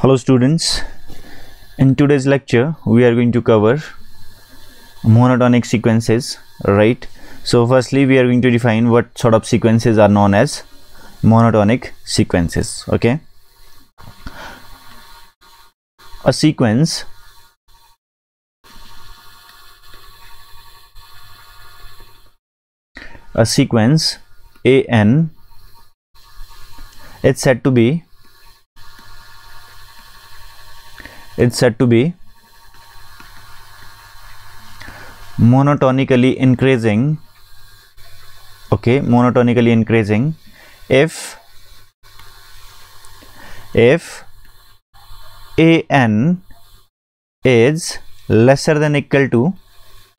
Hello students, in today's lecture we are going to cover monotonic sequences, right? So firstly we are going to define what sort of sequences are known as monotonic sequences. Okay, a sequence AN is said to be monotonically increasing. Okay, monotonically increasing if AN is lesser than equal to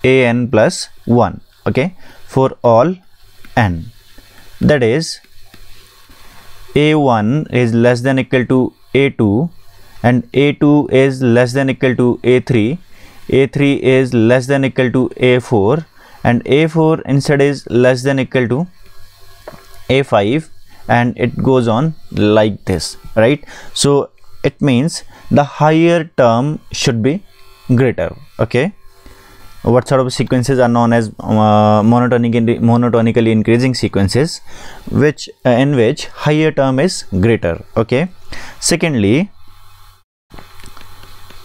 AN plus 1. Okay, for all n, that is A1 is less than equal to A2 and A2 is less than equal to A3, A3 is less than equal to A4 and A4 instead is less than equal to A5, and it goes on like this, right? So it means the higher term should be greater. Okay, what sort of sequences are known as monotonically increasing sequences, which in which higher term is greater. Okay, secondly,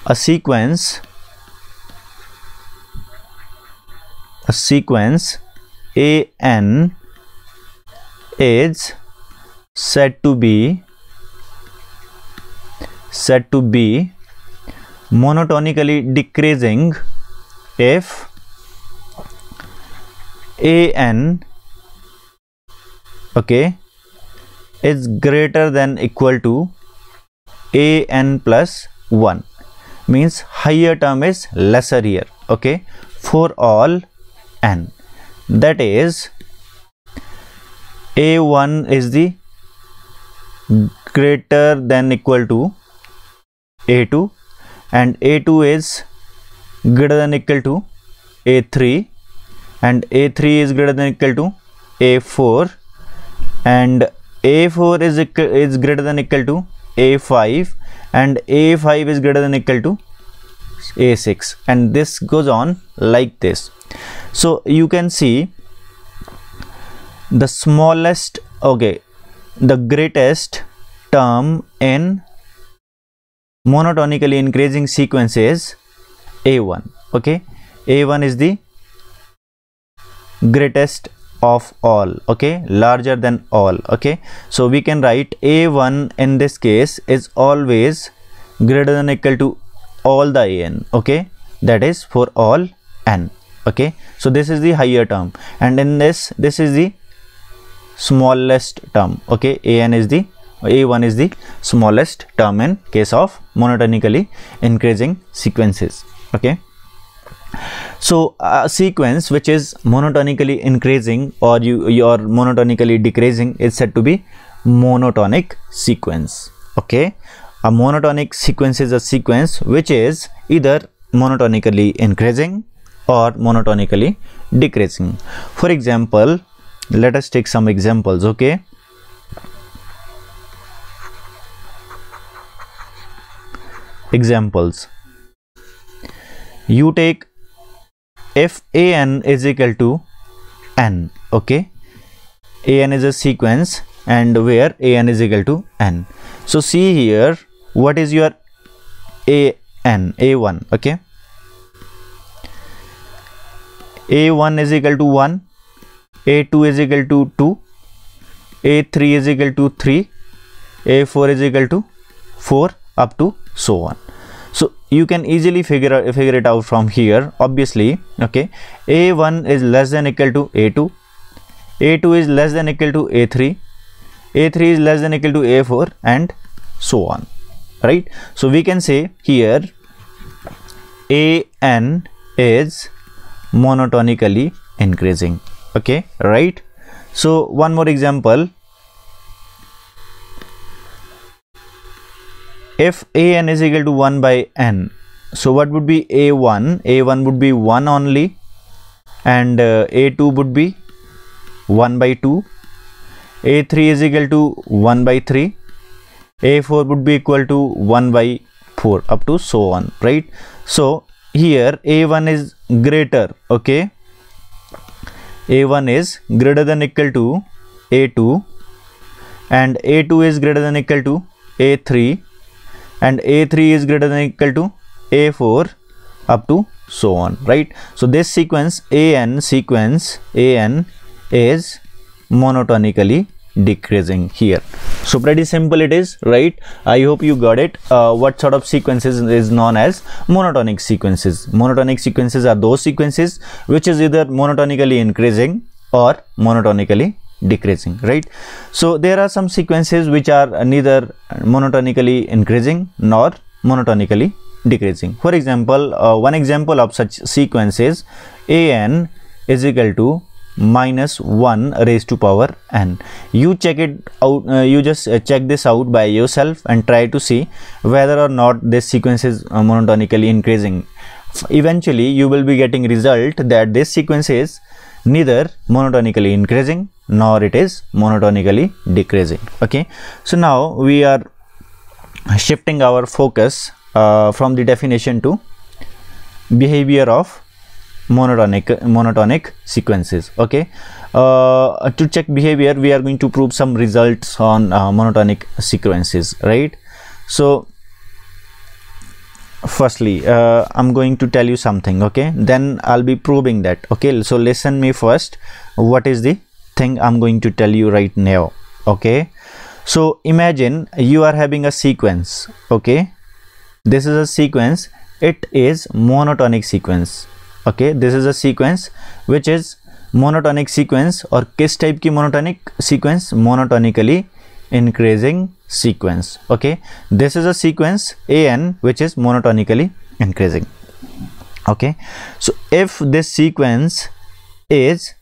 a sequence AN is said to be monotonically decreasing if AN, okay, is greater than equal to AN plus 1, means higher term is lesser here. Okay, for all n, that is A1 is the greater than equal to A2 and A2 is greater than equal to A3 and A3 is greater than equal to A4 and A4 is greater than equal to A5 and A5 is greater than equal to A6, and this goes on like this. So you can see the smallest, okay, the greatest term in monotonically increasing sequence is A1. Okay, A1 is the greatest of all. Okay, larger than all. Okay, so we can write A1 in this case is always greater than equal to all the AN. Okay, that is for all n. Okay, so this is the higher term, and in this is the smallest term. Okay, A1 is the smallest term in case of monotonically increasing sequences. Okay, so a sequence which is monotonically increasing or your monotonically decreasing is said to be monotonic sequence. Okay, a monotonic sequence is a sequence which is either monotonically increasing or monotonically decreasing. For example, let us take some examples. Okay, examples, you take if AN is equal to n. Okay, AN is a sequence and where AN is equal to n. So see here, what is your AN? A1. Okay, A1 is equal to 1, A2 is equal to 2, A3 is equal to 3, A4 is equal to 4, up to so on. So you can easily figure it out from here, obviously. Okay, A1 is less than equal to A2, A2 is less than equal to A3, A3 is less than equal to A4, and so on, right? So we can say here AN is monotonically increasing. Okay, right? So one more example, if AN is equal to 1 by n, so what would be A1? A1 would be 1 only, and A2 would be 1 by 2, A3 is equal to 1 by 3, a4 would be equal to 1 by 4 up to so on, right? So here a1 is greater, okay, a1 is greater than equal to a2, and a2 is greater than equal to a3, and a3 is greater than equal to a4 up to so on, right? So this sequence an is monotonically decreasing here. So pretty simple it is, right? I hope you got it. What sort of sequences is known as monotonic sequences? Monotonic sequences are those sequences which is either monotonically increasing or monotonically decreasing, right? So there are some sequences which are neither monotonically increasing nor monotonically decreasing. For example, one example of such sequence is an is equal to minus 1 raised to power n. You check it out, you just check this out by yourself and try to see whether or not this sequence is monotonically increasing. Eventually you will be getting result that this sequence is neither monotonically increasing nor it is monotonically decreasing. Okay, so now we are shifting our focus from the definition to behavior of monotonic sequences. Okay, to check behavior we are going to prove some results on monotonic sequences, right? So firstly I'm going to tell you something, okay, then I'll be proving that. Okay, so listen me first, what is the thing I'm going to tell you right now. Okay, so imagine you are having a sequence, okay, this is a sequence, it is monotonic sequence. Okay, this is a sequence which is monotonic sequence, और किस type की monotonic sequence? Monotonically increasing sequence. Okay, this is a sequence an which is monotonically increasing. Okay, so if this sequence is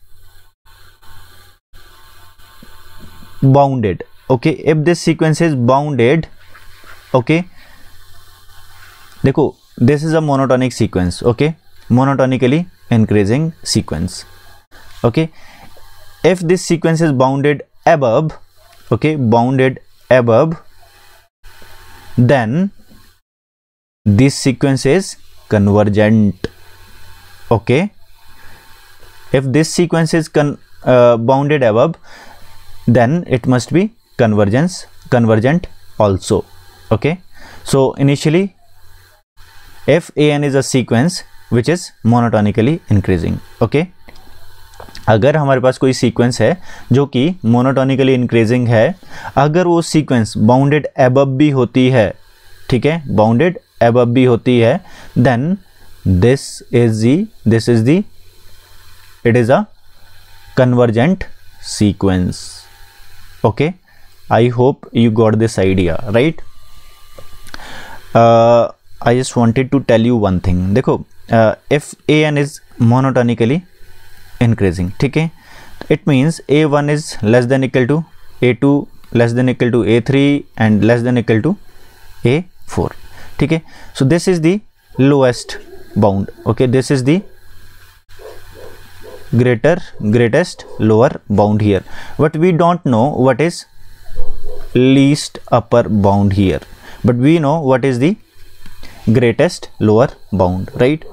bounded, okay, if this sequence is bounded, okay, देखो this is a monotonic sequence, okay, monotonically increasing sequence. Okay, if this sequence is bounded above, okay, bounded above, then this sequence is convergent. Okay, if this sequence is bounded above, then it must be convergent also. Okay, so initially if an is a sequence which is monotonically increasing. Okay, अगर हमारे पास कोई sequence है जो कि monotonically increasing है, अगर वो sequence bounded above भी होती है, ठीक है, बाउंडेड अबव भी होती है, then this is the it is a convergent sequence. Okay, I hope you got this idea, right? I just wanted to tell you one thing. देखो, if an is monotonically increasing, ठीक है, it means a1 is less than equal to a2, less than equal to a3 and less than equal to a4. ठीक है, so this is the lowest bound. Okay, this is the greatest lower bound here, but we don't know what is least upper bound here, but we know what is the greatest lower bound, right?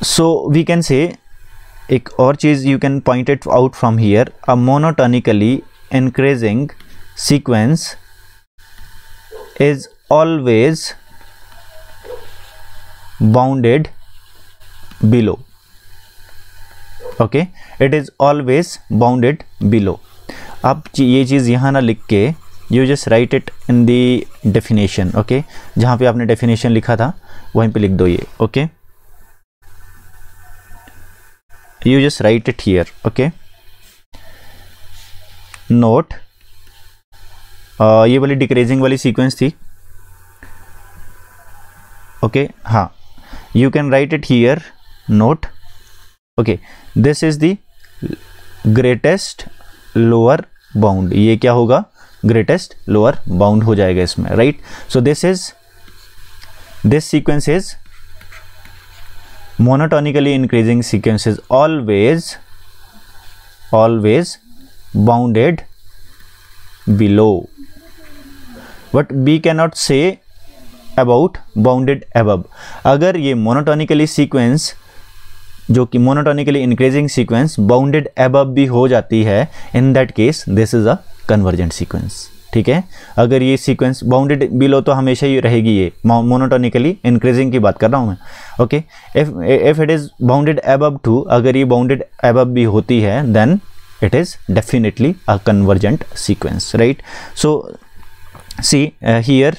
So we can say एक और चीज you can point it out from here, a monotonically increasing sequence is always bounded below. Okay, it is always bounded below. अब ये चीज़ यहाँ ना लिख के you just write it in the definition. Okay, जहाँ पे आपने definition लिखा था वहीं पे लिख दो ये. Okay, you just write it here. Okay, note, ये वाली डिक्रीजिंग वाली सीक्वेंस थी. ओके, हाँ, you can write it here. Note, okay, this is the greatest lower bound. ये क्या होगा? ग्रेटेस्ट लोअर बाउंड हो जाएगा इसमें, right? So this sequence is monotonically increasing sequence is always bounded below, but we cannot say about bounded above. अगर ये monotonically sequence जो कि monotonically increasing sequence bounded above भी हो जाती है, in that case this is a convergent sequence. ठीक है, अगर ये सीक्वेंस बाउंडेड बिलो तो हमेशा ही रहेगी, ये मोनोटोनिकली इंक्रीजिंग की बात कर रहा हूँ मैं. Okay, if it is bounded above too, अगर ये बाउंडेड अबव भी होती है, then it is definitely a convergent sequence, right. So see here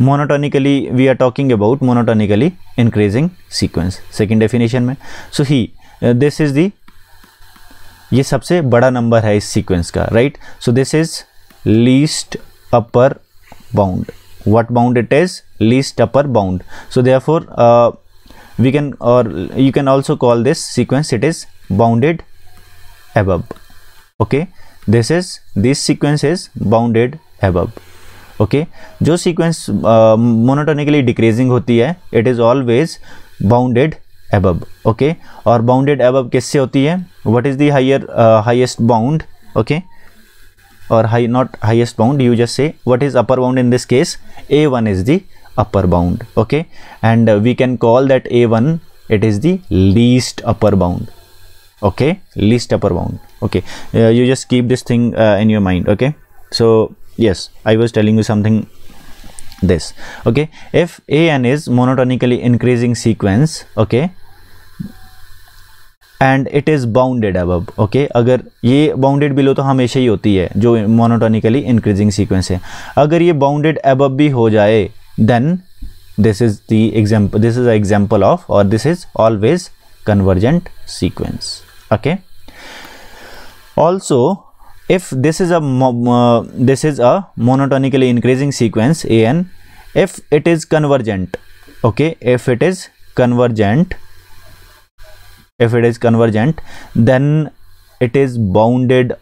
monotonically we are talking about monotonically increasing sequence second definition में. So he this is the, ये सबसे बड़ा number है इस सीक्वेंस का, right. So this is least upper bound. What bound it is? Least upper bound. So therefore we can, or you can also call this sequence, it is bounded above. Okay, this sequence is bounded above. Okay, जो sequence monotonically decreasing होती है, it is always bounded above. Okay, और bounded above किससे होती है? What is the highest bound? Okay, or not highest bound, you just say what is upper bound. In this case a1 is the upper bound. Okay, and we can call that a1, it is the least upper bound. Okay, least upper bound. Okay, you just keep this thing in your mind. Okay, so yes, I was telling you something this. Okay, if an is monotonically increasing sequence, okay, and it is bounded above. Okay, अगर ये bounded below तो हमेशा ही होती है जो monotonically increasing sequence है. अगर ये बाउंडेड अबव भी हो जाए, then this is the example, this is a example of, और this is always convergent sequence. Okay, also if this is a monotonically increasing sequence an, if it is convergent, okay, if it is convergent, then it is bounded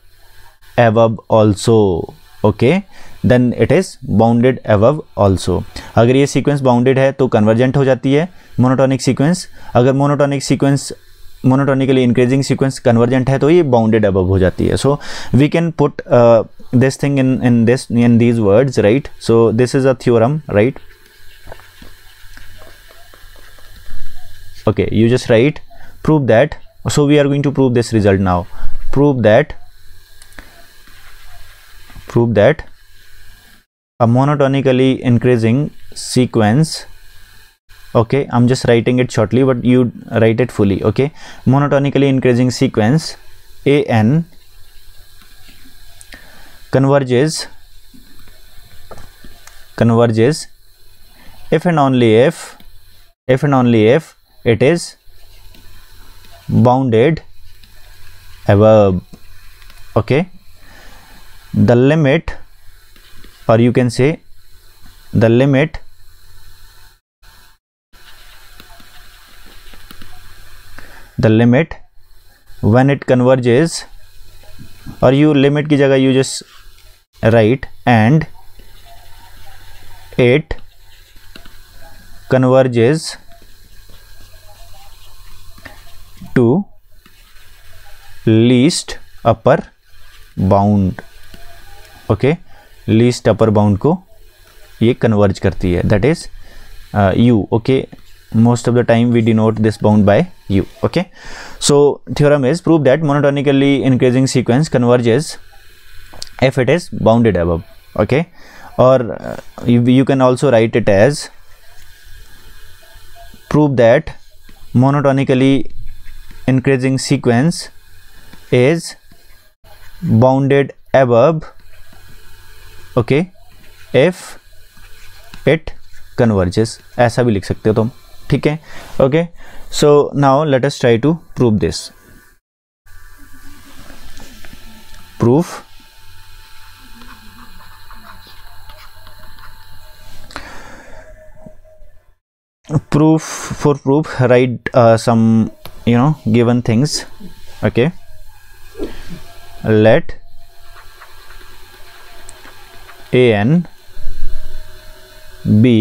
above also. Okay, then it is bounded above also. अगर ये sequence bounded है तो convergent हो जाती है monotonic sequence. अगर monotonic sequence, monotonically increasing sequence convergent है तो ये बाउंडेड अबव हो जाती है. So we can put this thing in these words, right? So this is a theorem, right? Okay, you just write, prove that. So we are going to prove this result now. Prove that a monotonically increasing sequence, okay, I'm just writing it shortly but you write it fully. Okay, monotonically increasing sequence an converges if and only if it is bounded above. Okay, the limit, or you can say the limit when it converges, or you limit की जगह you just write and it converges to least upper bound. Okay, least upper bound को ये converge करती है, that is u. Okay, most of the time we denote this bound by u. Okay, so theorem is prove that monotonically increasing sequence converges if it is bounded above. Okay, or you can also write it as prove that monotonically increasing sequence is bounded above, okay, if it converges. ऐसा भी लिख सकते हो तुम, ठीक है. Okay, so now let us try to prove this. Proof for proof, write some given things. Okay, let an be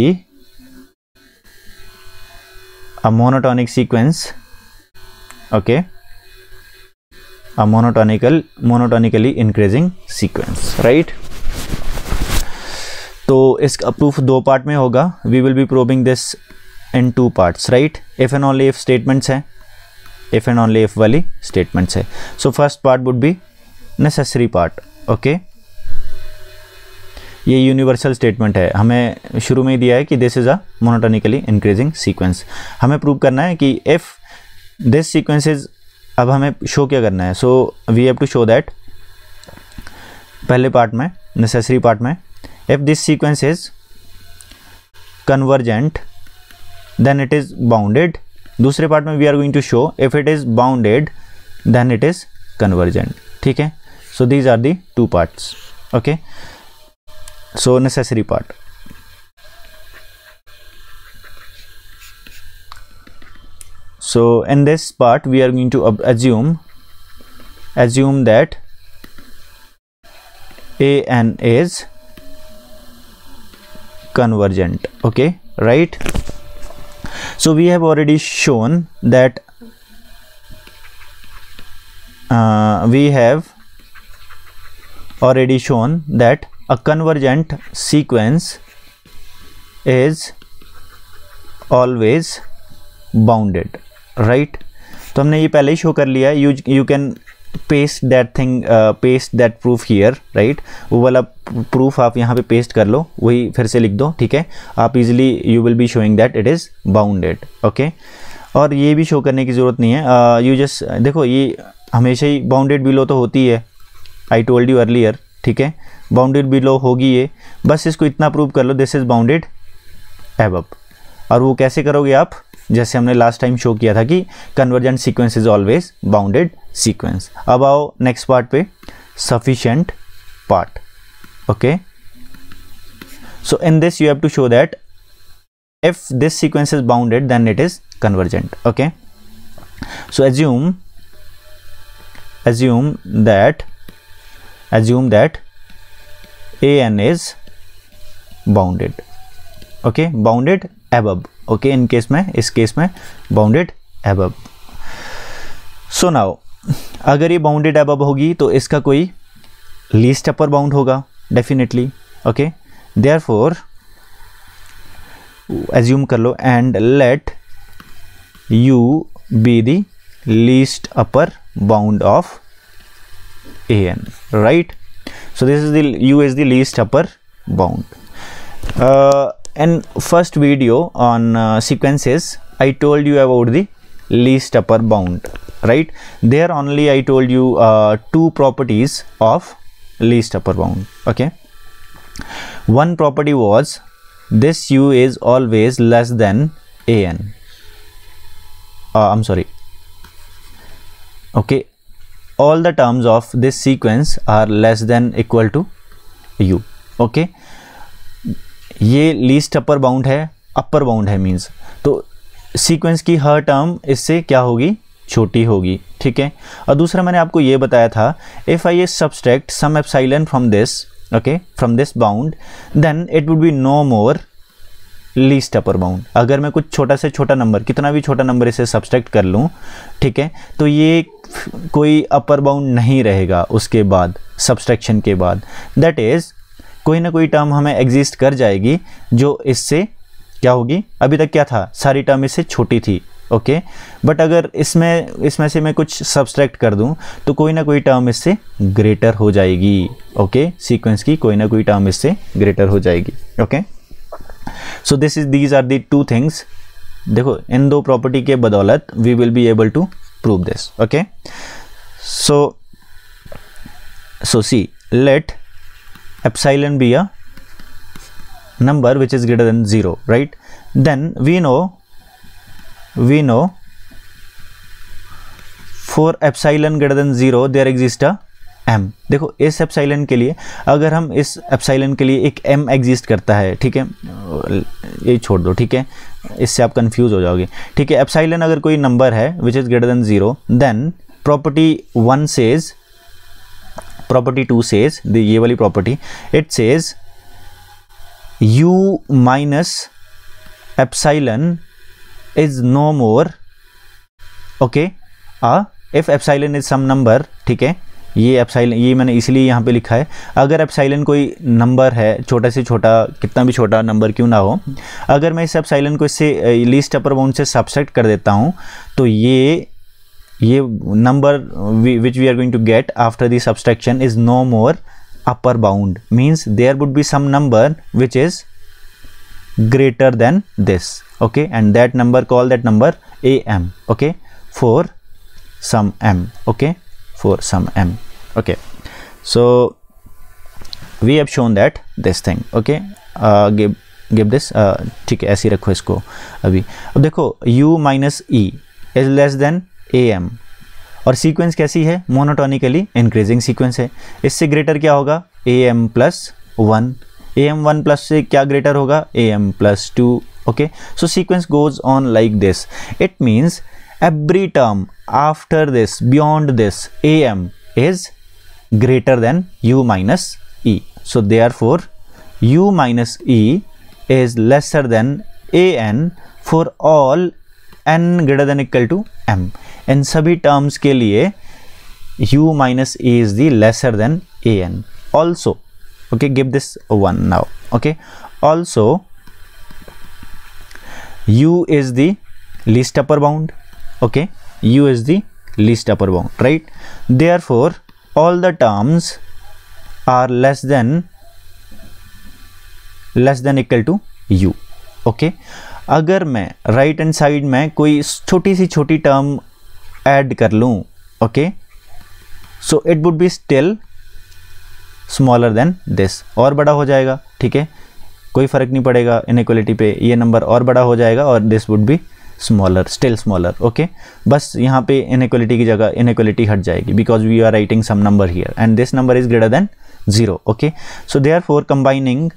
a monotonic sequence. Okay, a monotonically increasing sequence, right? तो इसका प्रूफ दो पार्ट में होगा. We will be proving this in two parts, right? If and only if statements हैं, if and only if वाली statements है. So first part would be necessary part. Okay, ये universal statement है, हमें शुरू में ही दिया है कि this is a monotonically increasing sequence. हमें प्रूव करना है कि इफ दिस सीक्वेंस इज, अब हमें शो क्या करना है. So we have to show that, पहले पार्ट में नेसेसरी पार्ट में, if this sequence is convergent then it is bounded. दूसरे पार्ट में we are going to show if it is bounded then it is convergent. ठीक है, so these are the two parts. Okay, so necessary part. So in this part we are going to assume that an is convergent. Okay, right? So we have already shown that a convergent sequence is always bounded, right? तो हमने ये पहले ही show कर लिया है. you can paste that proof here, right? वो वाला proof आप यहाँ पे पेस्ट कर लो, वही फिर से लिख दो. ठीक है, आप easily you will be showing that it is bounded. Okay, और ये भी शो करने की ज़रूरत नहीं है. यू जस्ट देखो, ये हमेशा ही बाउंडेड बिलो तो होती है, आई टोल्ड यू अर्लियर. ठीक है, बाउंडेड बिलो होगी ये, बस इसको इतना प्रूव कर लो दिस इज़ बाउंडेड एबव. और वो कैसे करोगे आप, जैसे हमने लास्ट टाइम शो किया था कि convergent sequence is always bounded sequence. अब आओ नेक्स्ट पार्ट पे, sufficient part. Okay, so in this you have to show that if this sequence is bounded then it is convergent. Okay, so assume that an is bounded. Okay, bounded above. Okay, इस case में bounded above. So now अगर ये bounded above होगी तो इसका कोई least upper bound होगा definitely. Okay, therefore assume कर लो and let you be the least upper bound of an, right? So this is the u is the least upper bound. In first video on sequences I told you about the least upper bound, right? There only I told you two properties of least upper bound. Okay, one property was this u is always less than an. I'm sorry. Okay, all the terms of this sequence are less than equal to u. Okay, ये least upper bound है, upper bound है means, तो sequence की हर term इससे क्या होगी, छोटी होगी. ठीक है, और दूसरा मैंने आपको ये बताया था, if I subtract some epsilon from this, okay, from this bound, then it would be no more least upper bound. अगर मैं कुछ छोटा से छोटा नंबर, कितना भी छोटा नंबर इसे सब्सट्रैक्ट कर लूँ, ठीक है, तो ये कोई अपर बाउंड नहीं रहेगा उसके बाद, सब्सट्रैक्शन के बाद. दैट इज़ कोई ना कोई टर्म हमें एग्जिस्ट कर जाएगी जो इससे क्या होगी, अभी तक क्या था, सारी टर्म इससे छोटी थी. ओके, बट अगर इसमें से मैं कुछ सब्सट्रैक्ट कर दूं तो कोई ना कोई टर्म इससे ग्रेटर हो जाएगी. ओके, सीक्वेंस की कोई ना कोई टर्म इससे ग्रेटर हो जाएगी. Okay, so these are the two things. देखो, इन दो प्रॉपर्टी के बदौलत we will be able to prove this. Okay, so see, let epsilon be a number which is greater than 0, right? Then we know for epsilon greater than 0 there exists a m. देखो, इस epsilon के लिए, अगर हम इस epsilon के लिए एक m एग्जिस्ट करता है, ठीक है, ये छोड़ दो, ठीक है, इससे आप कंफ्यूज हो जाओगे. ठीक है, एप्सिलॉन अगर कोई नंबर है which is greater than 0, then property 1 says, property 2 says, ये वाली property, it says u minus epsilon is no more, okay, a if epsilon is some number, ठीक है, ये एप्सिलॉन ये मैंने इसलिए यहाँ पे लिखा है, अगर एप्सिलॉन कोई नंबर है, छोटा से छोटा, कितना भी छोटा नंबर क्यों ना हो, अगर मैं इस एप्सिलॉन को इससे लीस्ट अपर बाउंड से सब्सट्रैक्ट कर देता हूँ, तो ये number which we are going to get after the subtraction is no more upper bound, means there would be some number which is greater than this, okay, and that number, call that number am, okay, for some m, okay, for some m, okay. So we have shown that this thing, okay, give this, ठीक है, ऐसे ही रखो इसको अभी। अब देखो u minus e is less than am, और sequence कैसी है, मोनोटोनिकली इंक्रीजिंग सीक्वेंस है, इससे ग्रेटर क्या होगा, am प्लस 1, am 1 प्लस से क्या ग्रेटर होगा, am plus 2, okay. So sequence goes on like this, it means every term after this, beyond this, am is greater than u minus e, so therefore u minus e is lesser than an for all n greater than equal to m, इन सभी terms के लिए u minus e is the lesser than an also, okay, give this one now, okay, also u is the least upper bound, okay, u is the least upper bound, right, therefore all the terms are less than equal to u, okay. अगर मैं right hand side में कोई छोटी सी छोटी term add कर लूँ, okay, so it would be still smaller than this, और बड़ा हो जाएगा, ठीक है, कोई फ़र्क नहीं पड़ेगा इनइक्वालिटी पे, ये नंबर और बड़ा हो जाएगा और this would be smaller, still smaller, okay. बस यहाँ पे इनइक्वालिटी की जगह इनइक्वालिटी हट जाएगी, because we are writing some number here and this number is greater than 0, okay. So therefore combining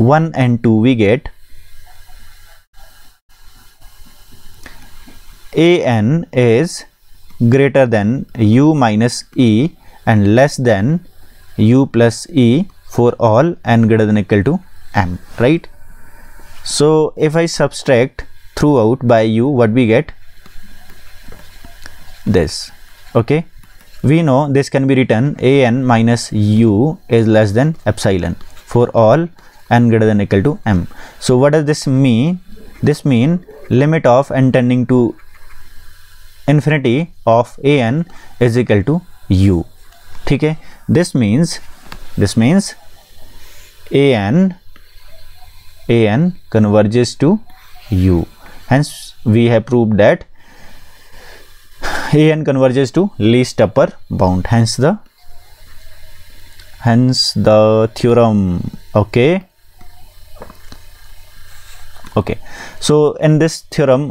1 and 2 we get an is greater than u minus e and less than u plus e for all n greater than equal to m, right? So if I subtract throughout by u, what we get? This, okay. We know this can be written an minus u is less than epsilon for all n greater than equal to m. So what does this mean? This mean limit of n tending to infinity of an is equal to u, ठीक है। this means an converges to u, hence we have proved that an converges to least upper bound, hence the theorem, okay. Okay, so in this theorem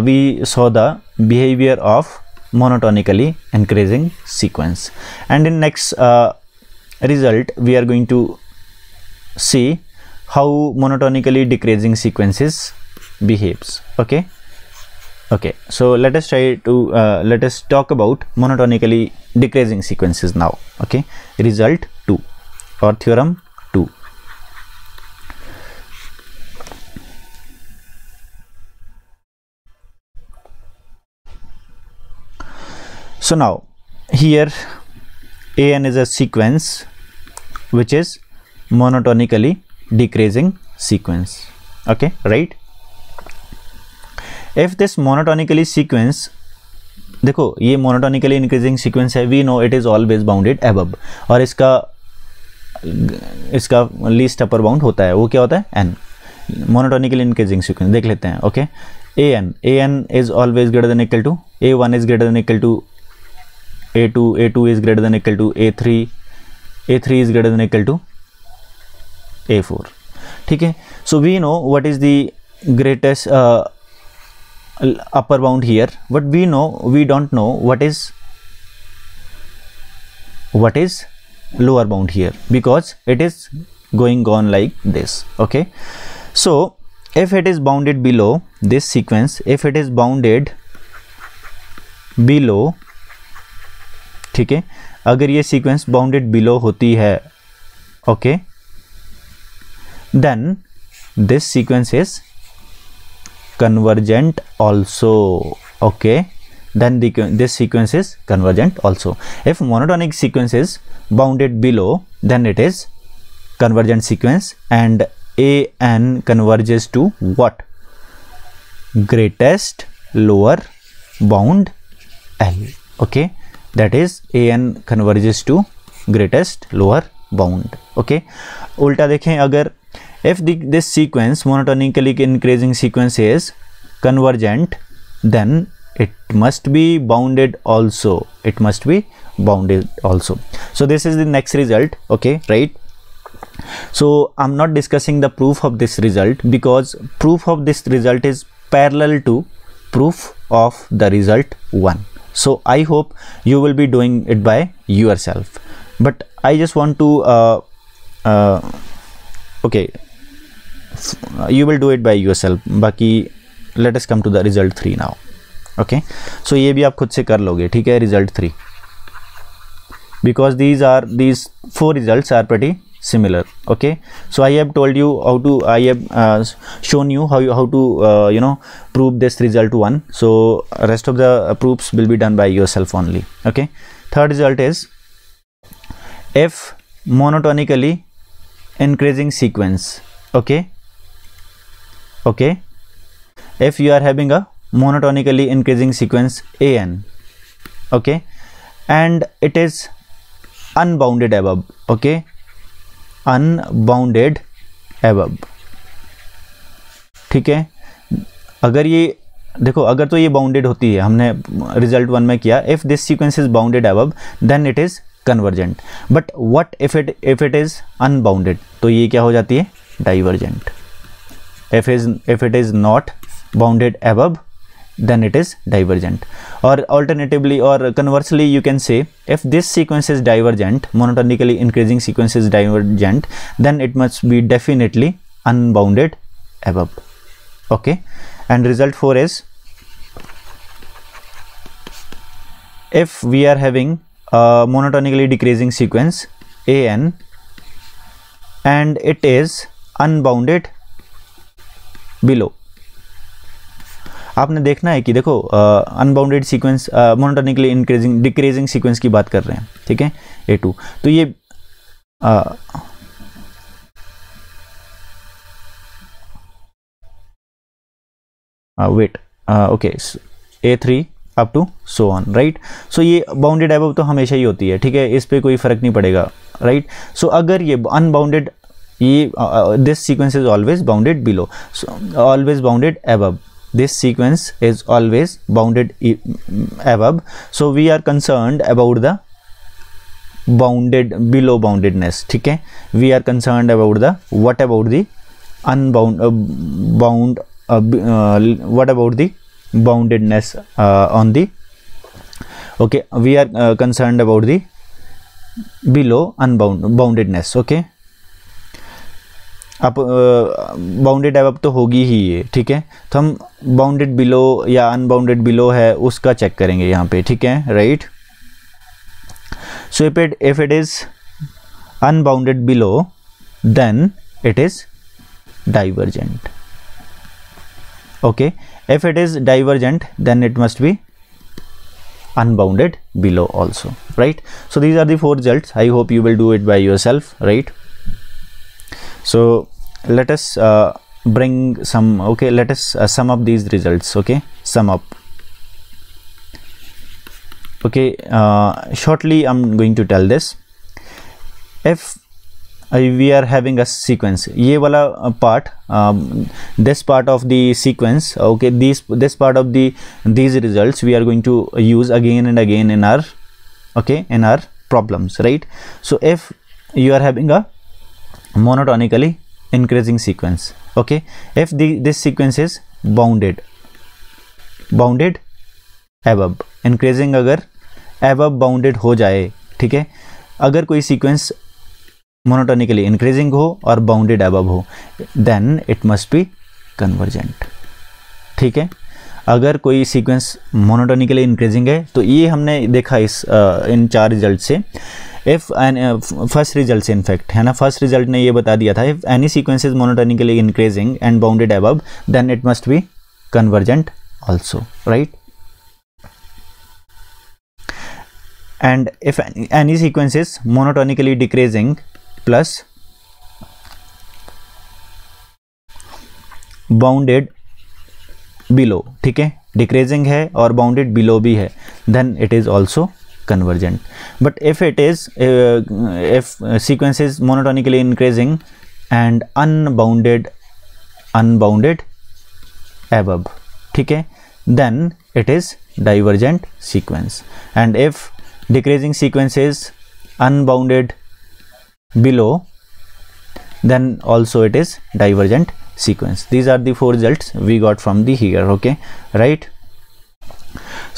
we saw the behavior of monotonically increasing sequence, and in next result we are going to see how monotonically decreasing sequences behaves, okay. So let us talk about monotonically decreasing sequences now, okay. Result 2 or theorem 2. So now here an is a sequence which is monotonically decreasing sequence, okay, right. If this monotonically sequence, देखो ये monotonically increasing sequence है, we know it is always bounded above, और इसका least upper bound होता है, वो क्या होता है, n, monotonically increasing sequence देख लेते हैं, okay. an is always greater than equal to a1 is greater than equal to a2 is greater than equal to a3 is greater than equal to a4, ठीक है। So we know what is the greatest upper bound here, but we don't know what is lower bound here, because it is going on like this, okay. So if it is bounded below this sequence, if it is bounded below, ठीक है, अगर ये sequence bounded below होती है, okay, then this sequence is convergent also, okay, then this sequence is convergent also. If monotonic sequence is bounded below, then it is convergent sequence, and AN converges to what? Greatest lower bound L. Okay, that is AN converges to greatest lower bound. Okay, उल्टा देखें, अगर if this sequence monotonically increasing sequence is convergent, then it must be bounded also. It must be bounded also. So this is the next result. Okay, right? So I'm not discussing the proof of this result, because proof of this result is parallel to proof of the result 1. So I hope you will be doing it by yourself, but I just want to okay, you will do it by yourself. Baki, let us come to the result 3 now. Okay, so ये भी आप खुद से कर लोगे, ठीक है? Result 3, because these 4 results are pretty similar. Okay, so I have told you how to, I have shown you how to you know, prove this result 1. So rest of the proofs will be done by yourself only. Okay, third result is, if monotonically increasing sequence. Okay, okay, if you are having a monotonically increasing sequence AN, okay, and it is unbounded above. Okay, unbounded above, ठीक है? अगर ये देखो, अगर तो ये bounded होती है, हमने रिजल्ट 1 में किया, if this sequence is bounded above then it is convergent, but what if it is unbounded, तो ये क्या हो जाती है? Divergent. if it is not bounded above, then it is divergent. Or alternatively, or conversely, you can say, if this sequence is divergent, monotonically increasing sequence is divergent, then it must be definitely unbounded above. Okay, and result 4 is, if we are having a monotonically decreasing sequence AN and it is unbounded below. आपने देखना है कि देखो unbounded sequence monotonically increasing decreasing sequence की बात कर रहे हैं, ठीक है, A2. तो ये wait okay A3 up to so on, right. So ये बाउंडेड अबव तो हमेशा ही होती है, ठीक है, इस पे कोई फर्क नहीं पड़ेगा, राइट. सो अगर ये अनबाउंडेड, ये this sequence is always bounded below, always bounded above. This sequence is always bounded above, so we are concerned about the bounded below boundedness, ठीक है. We are concerned about the what about the unbound bound what about the boundedness on the, okay, we are concerned about the below boundedness. Okay, आप bounded above तो होगी ही ये, ठीक है, तो हम बाउंडेड बिलो या अनबाउंडेड बिलो है उसका चेक करेंगे यहाँ पे, ठीक है, right. So if it is unbounded below then it is divergent. Okay, if it is divergent then it must be unbounded below also, right. So these are the 4 results. I hope you will do it by yourself, right. So let us bring some, okay, let us sum up these results. Okay, sum up. Okay, shortly I'm going to tell this. If we are having a sequence, ये वाला part, this part of the sequence, okay, this part of these results we are going to use again and again in our, okay, in our problems, right. So if you are having a monotonically increasing sequence, okay, if this sequence is bounded above, increasing अगर above bounded हो जाए, ठीक है, अगर कोई sequence monotonically increasing हो और bounded above हो, then it must be convergent, ठीक है. अगर कोई सीक्वेंस मोनोटोनिकली इंक्रीजिंग है, तो ये हमने देखा इस इन 4 रिजल्ट से. इफ फर्स्ट रिजल्ट से इनफैक्ट है ना, फर्स्ट रिजल्ट ने ये बता दिया था, if any sequence is monotonically increasing and bounded above then it must be convergent also, right. and if any sequence is monotonically decreasing plus bounded below, ठीक है, डिक्रीजिंग है और बाउंडेड बिलो भी है, then it is also convergent. But if it is if sequence is monotonically increasing and unbounded above, ठीक है, then it is divergent sequence. And if decreasing sequence is unbounded below, then also it is divergent sequence. These are the 4 results we got from the here, okay, right?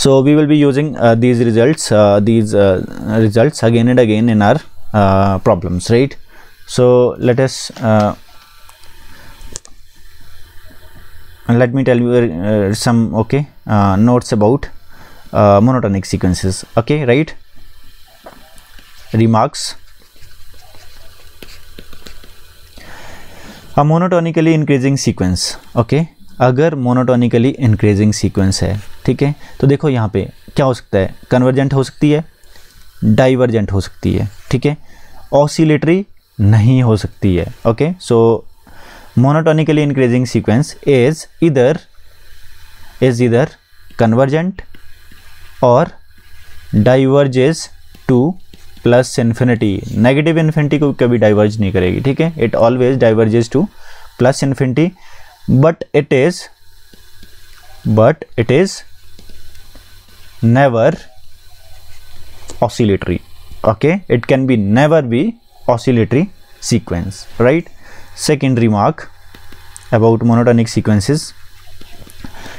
So we will be using these results again and again in our problems, right? So let us let me tell you some notes about monotonic sequences, okay, right? Remarks. A monotonically increasing sequence, okay, अगर monotonically increasing sequence है, ठीक है, तो देखो यहाँ पे क्या हो सकता है, कन्वर्जेंट हो सकती है, डाइवर्जेंट हो सकती है, ठीक है, ऑसिलेटरी नहीं हो सकती है, okay. So monotonically increasing sequence is either convergent or diverges to plus infinity. Negative infinity को कभी डाइवर्ज नहीं करेगी, ठीक है, it always diverges two plus infinity, but it is never oscillatory, okay, it can be never be oscillatory sequence, right. Second remark about monotonic sequences.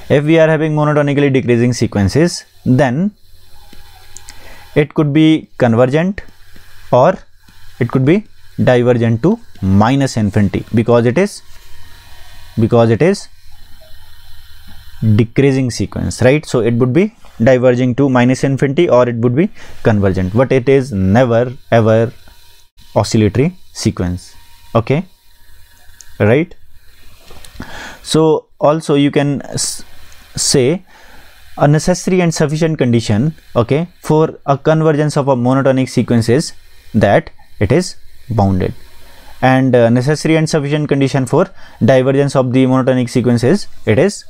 If we are having monotonically decreasing sequences, then it could be convergent or it could be divergent to minus infinity, because it is decreasing sequence, right? So it would be diverging to minus infinity or it would be convergent, but it is never ever oscillatory sequence, okay, right? So also you can say a necessary and sufficient condition, okay, for a convergence of a monotonic sequence is that it is bounded, and necessary and sufficient condition for divergence of the monotonic sequence is it is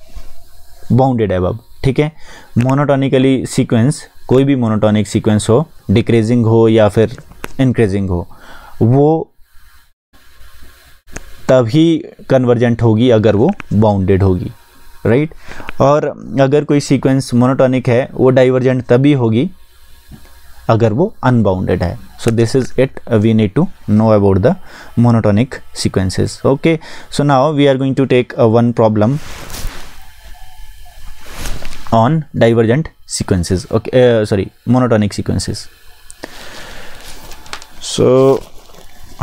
bounded above, ठीक है. Monotonically sequence, कोई भी monotonic sequence हो, decreasing हो या फिर increasing हो, वो तभी कन्वर्जेंट होगी अगर वो बाउंडेड होगी, राइट. और अगर कोई सीक्वेंस मोनोटोनिक है, वो डाइवर्जेंट तभी होगी अगर वो अनबाउंडेड है. So this is it, we need to know about the monotonic sequences, okay. So now we are going to take one problem on divergent sequences, okay, sorry, monotonic sequences. So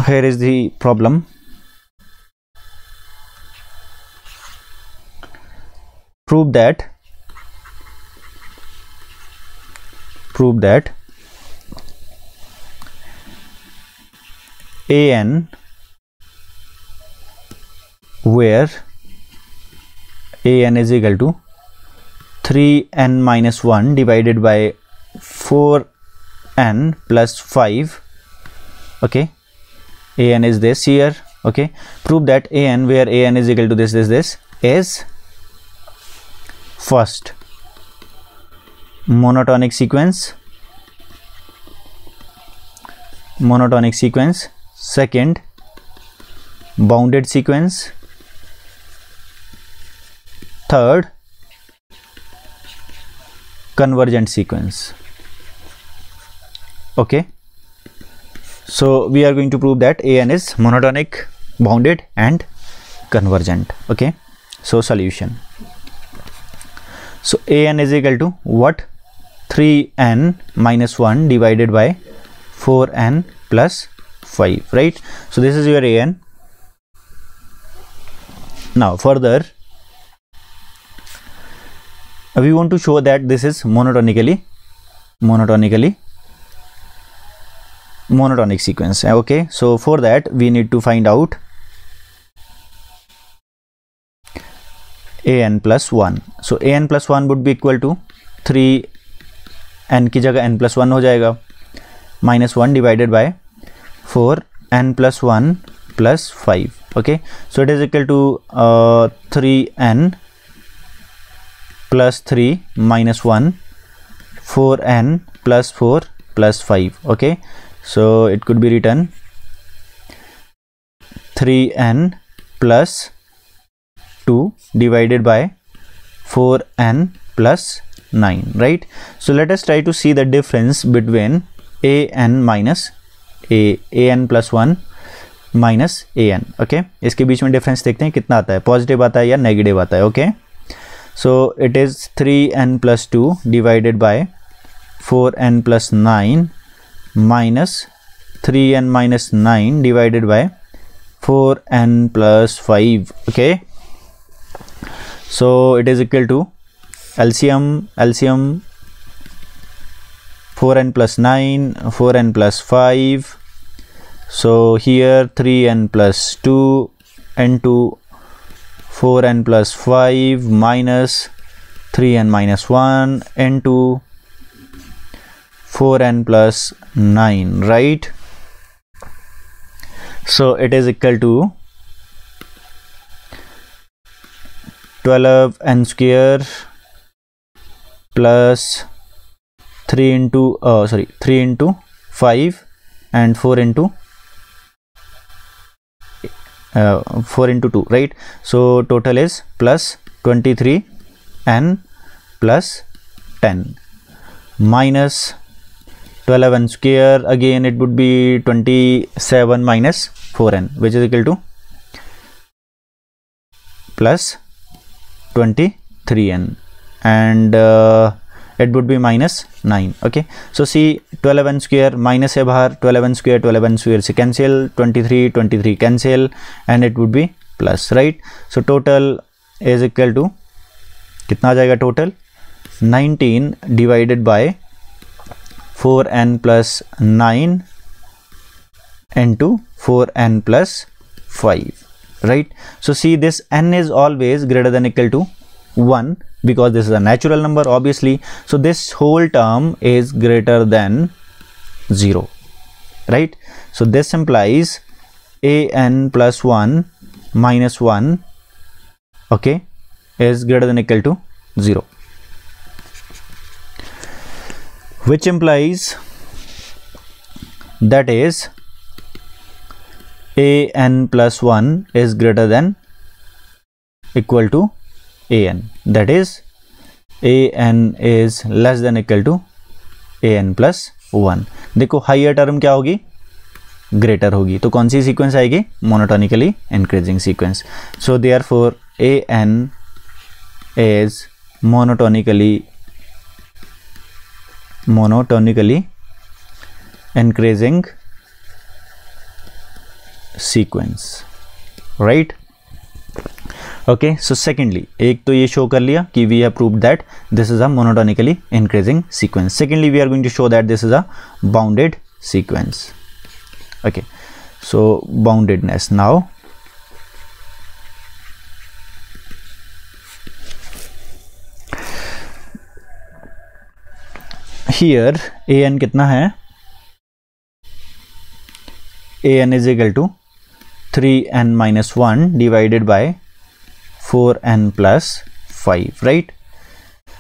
here is the problem. Prove that an where an is equal to 3n minus 1 divided by 4n plus 5, okay, an is this here, okay. Prove that an where an is equal to this is first monotonic sequence, second bounded sequence, third convergent sequence, okay. So we are going to prove that an is monotonic, bounded and convergent, okay. So solution. So an is equal to what? 3n minus 1 divided by 4n plus 5, right? So this is your an. Now further we want to show that this is monotonic sequence, okay. So for that we need to find out an plus 1. So an plus 1 would be equal to 3, n की जगह n plus 1 हो जाएगा, minus 1 divided by 4n plus 1 plus 5. Okay, so it is equal to 3n plus 3 minus 1, 4n plus 4 plus 5. Okay, so it could be written 3n plus 2 divided by 4n plus 9, right? So let us try to see the difference between an minus an plus 1 minus an. Okay, इसके बीच में difference देखते हैं कितना आता है, positive आता है या नेगेटिव आता है. Okay, so it is 3n plus 2 divided by 4n plus 9 minus 3n minus 9 divided by 4n plus 5. Okay, so it is equal to LCM 4n plus 9, 4n plus 5. So here 3n plus 2 into 4n plus 5 minus 3n minus 1 into 4n plus 9, right? So it is equal to 12n square plus 3 into 5 and 4 into 2, right? So total is plus 23n plus 10 minus 12n square, again it would be 27 minus 4n, which is equal to plus 23n, and it would be minus 9. Okay, so see 12n square minus है बाहर, 12n square से cancel, 23 cancel, and it would be plus, right? So total is equal to कितना आ जाएगा total? 19 divided by 4n plus 9 into 4n plus 5, right? So see, this n is always greater than equal to 1 because this is a natural number, obviously. So this whole term is greater than 0, right? So this implies an plus 1 minus 1, okay, is greater than equal to 0, which implies that is an plus 1 is greater than equal to an, that is an is less than equal to an plus 1. देखो higher term क्या होगी, greater होगी, तो कौन C sequence आएगी, monotonically increasing sequence. So therefore an is monotonically increasing sequence, right? Okay, so secondly, एक तो ये शो कर लिया कि we have proved that this is a monotonically increasing sequence. Secondly, we are going to show that this is a bounded sequence. Okay, so boundedness now. Here an कितना है, an is equal to 3n minus 1 divided by 4n plus 5, right?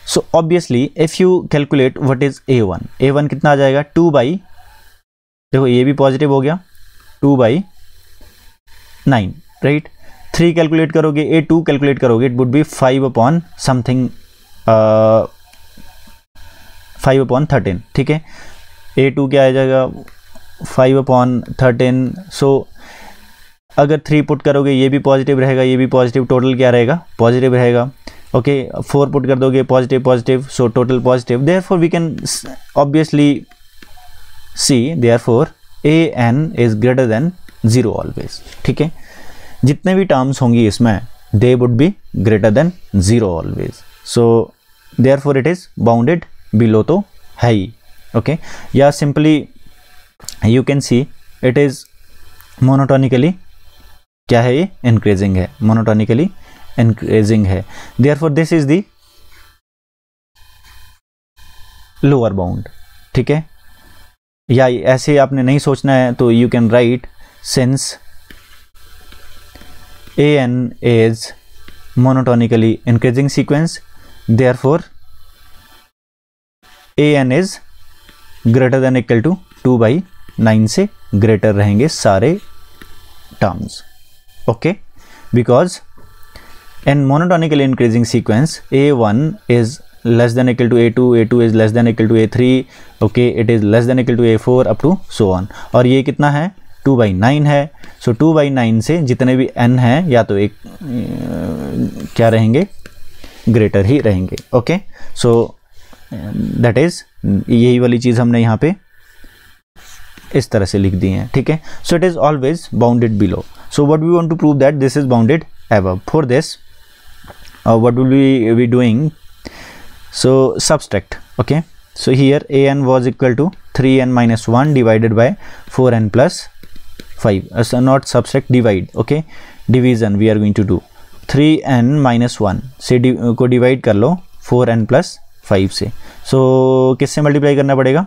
So obviously if you calculate what is a1 कितना आ जाएगा, 2 by, देखो ये भी positive हो गया, 2 by 9, right? 3 कैलकुलेट करोगे, a2 कैलकुलेट करोगे, it would B 5 upon something 5 upon 13, ठीक है. a2 क्या आ जाएगा, 5 upon 13. सो अगर 3 पुट करोगे, ये भी पॉजिटिव रहेगा, ये भी पॉजिटिव, टोटल क्या रहेगा, पॉजिटिव रहेगा. ओके, 4 पुट कर दोगे, positive, so total positive. Therefore we can obviously see, therefore an is greater than 0 always, ठीक है. जितने भी टर्म्स होंगी इसमें, they would be greater than 0 always. So therefore it is bounded, below तो है ही. ओके, या simply you can see it is monotonically क्या है, ये इंक्रीजिंग है, मोनोटोनिकली इंक्रीजिंग है. Therefore this is the lower bound, ठीक है. या ऐसे आपने नहीं सोचना है तो you can write since an is monotonically increasing sequence, therefore an is greater than equal to 2/9 से ग्रेटर रहेंगे सारे terms. Okay, because in monotonically increasing sequence a1 is less than equal to a2, a2 is less than equal to a3, okay, it is less than equal to a4 up to so on. और ये कितना है 2/9 है. सो 2/9 से जितने भी n हैं या तो एक क्या रहेंगे, ग्रेटर ही रहेंगे. ओके, सो दैट इज यही वाली चीज़ हमने यहाँ पे इस तरह से लिख दी है. ठीक है, so it is always bounded below. So what we want to prove that this is bounded above. For this what will we be doing? So subtract. Okay, so here an was equal to 3n minus 1 divided by 4n plus 5. So not subtract, divide. Okay, division we are going to do. 3n minus 1 से को divide कर लो 4n plus 5 से. so किससे multiply करना पड़ेगा,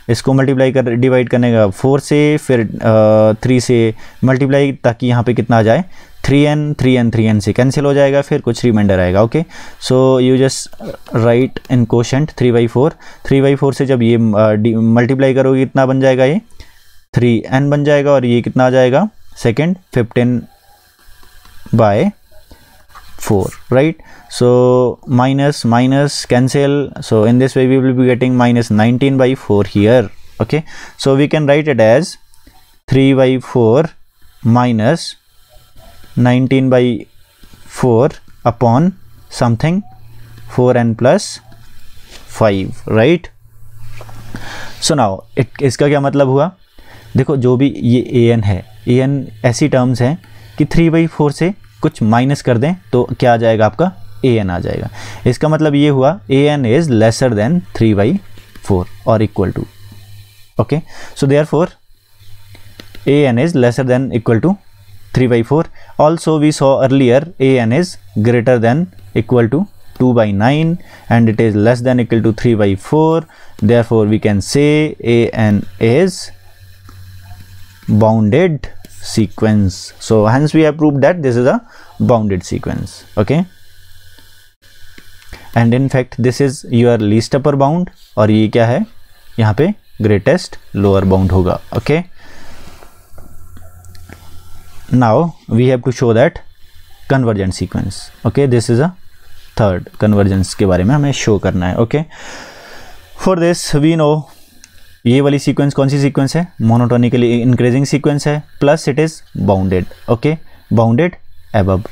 इसको multiply कर divide करने का 4 से, फिर 3 से मल्टीप्लाई, ताकि यहाँ पे कितना आ जाए 3n से कैंसिल हो जाएगा, फिर कुछ रिमाइंडर आएगा. Okay, so you just right in quotient 3/4 से जब ये मल्टीप्लाई करोगे कितना बन जाएगा, ये 3n बन जाएगा, और ये कितना आ जाएगा second 15/4, right. So minus minus cancel, so in this way we will be getting minus 19/4 here. Okay, so we can write it as 3/4 minus 19/4 upon something 4n plus 5, right. so now इसका क्या मतलब हुआ, देखो जो भी ये an है, an ऐसी टर्म्स हैं कि 3/4 से कुछ माइनस कर दें तो क्या आ जाएगा, आपका an आ जाएगा. इसका मतलब ये हुआ an is lesser than 3/4 or equal to. okay, so therefore an is lesser than equal to 3/4. also we saw earlier an is greater than equal to 2/9 and it is less than equal to 3/4. therefore we can say an is bounded sequence. so hence we have proved that this is a bounded sequence. okay, and in fact this is your least upper bound, और ये क्या है यहाँ पे greatest lower bound होगा. okay, now we have to show that convergent sequence. okay, this is a third convergence के बारे में हमें शो करना है. okay, for this we know ये वाली सीक्वेंस कौन सी सीक्वेंस है, मोनोटोनिकली इंक्रीजिंग सीक्वेंस है, plus it is bounded. Okay, bounded above,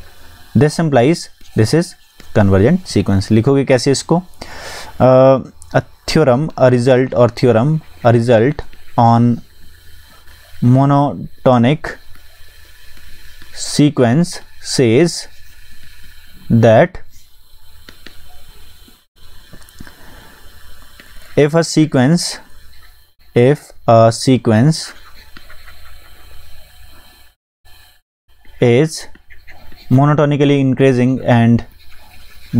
this implies this is convergent sequence. लिखोगे कैसे इसको, अ थ्योरम, अ रिजल्ट और theorem, a result on monotonic sequence says that if a sequence is monotonically increasing and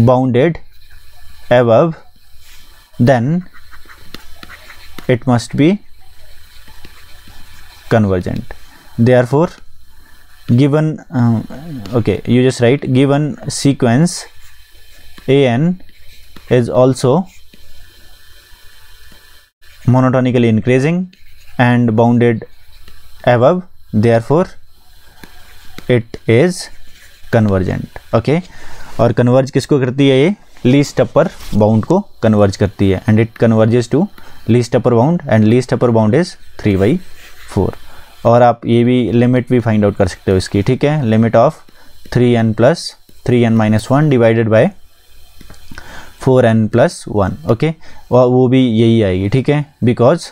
bounded above, then it must be convergent. therefore given okay, you just write given sequence an is also monotonically increasing and bounded above, therefore it is convergent. okay, और converge किसको करती है, ये least upper bound को converge करती है, and it converges to least upper bound, and least upper bound is 3/4. और आप ये भी लिमिट भी फाइंड आउट कर सकते हो इसकी. ठीक है, limit of 3n minus 1 divided by 4n plus 1. Okay, वो भी यही आएगी. ठीक है, because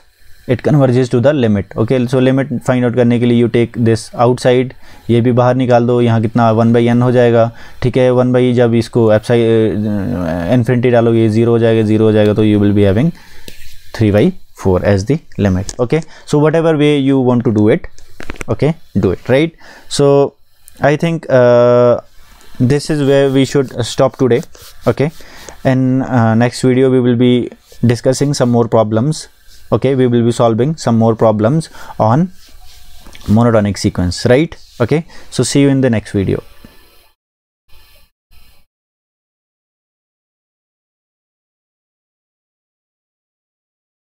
it converges to the limit. Okay, so limit find out करने के लिए यू टेक दिस आउटसाइड, ये भी बाहर निकाल दो, यहाँ कितना 1/n हो जाएगा. ठीक है, 1/, जब इसको इन्फिनिटी डालोगे 0 हो जाएगा, 0 हो जाएगा, तो you will be having 3/4 as the limit. okay, so whatever way you want to do it, okay, do it, right. so I think this is where we should stop today. okay, in next video we will be discussing some more problems Okay, we will be solving some more problems on monotonic sequence, right? Okay, so see you in the next video.